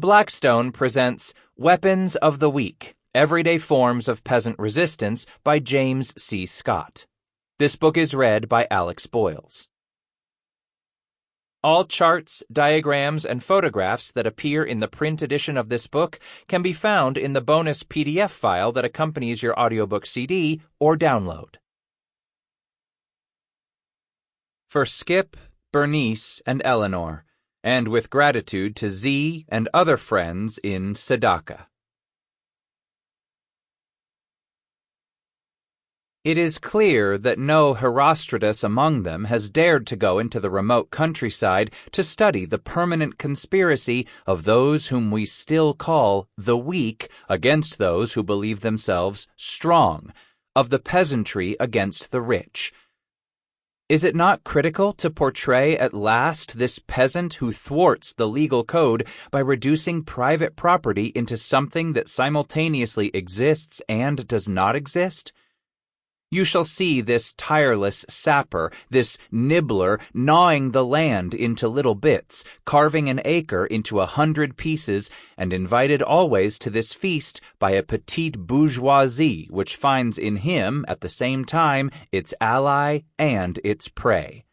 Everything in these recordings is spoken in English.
Blackstone presents Weapons of the Weak, Everyday Forms of Peasant Resistance by James C. Scott. This book is read by Alex Boyles. All charts, diagrams, and photographs that appear in the print edition of this book can be found in the bonus PDF file that accompanies your audiobook CD or download. For Skip, Bernice, and Eleanor, and with gratitude to Z and other friends in Sedaka. It is clear that no Herostratus among them has dared to go into the remote countryside to study the permanent conspiracy of those whom we still call the weak against those who believe themselves strong, of the peasantry against the rich. Is it not critical to portray at last this peasant who thwarts the legal code by reducing private property into something that simultaneously exists and does not exist? You shall see this tireless sapper, this nibbler, gnawing the land into little bits, carving an acre into 100 pieces, and invited always to this feast by a petite bourgeoisie which finds in him, at the same time, its ally and its prey.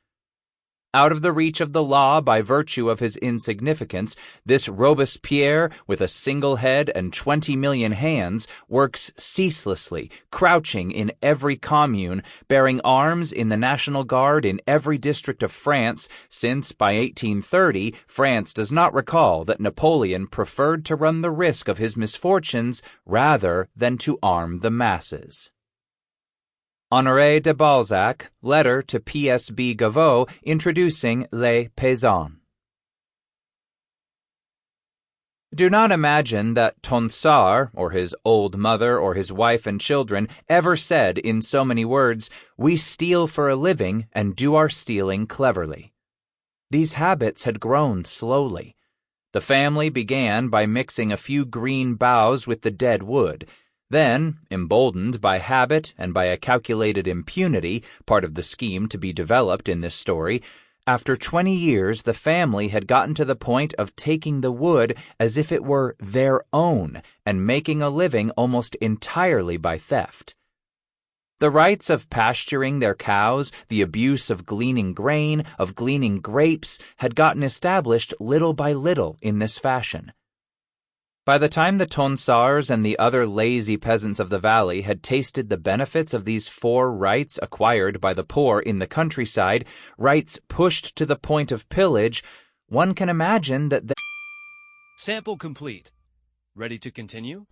Out of the reach of the law by virtue of his insignificance, this Robespierre, with a single head and 20 million hands, works ceaselessly, crouching in every commune, bearing arms in the National Guard in every district of France, since by 1830 France does not recall that Napoleon preferred to run the risk of his misfortunes rather than to arm the masses. Honoré de Balzac, letter to P.S.B. Gaveau, introducing Les Peasants. Do not imagine that Tonsard, or his old mother, or his wife and children, ever said in so many words, "We steal for a living and do our stealing cleverly." These habits had grown slowly. The family began by mixing a few green boughs with the dead wood. Then, emboldened by habit and by a calculated impunity, part of the scheme to be developed in this story, after 20 years the family had gotten to the point of taking the wood as if it were their own and making a living almost entirely by theft. The rights of pasturing their cows, the abuse of gleaning grain, of gleaning grapes, had gotten established little by little in this fashion. By the time the Tonsards and the other lazy peasants of the valley had tasted the benefits of these 4 rights acquired by the poor in the countryside, rights pushed to the point of pillage, one can imagine that Sample complete. Ready to continue?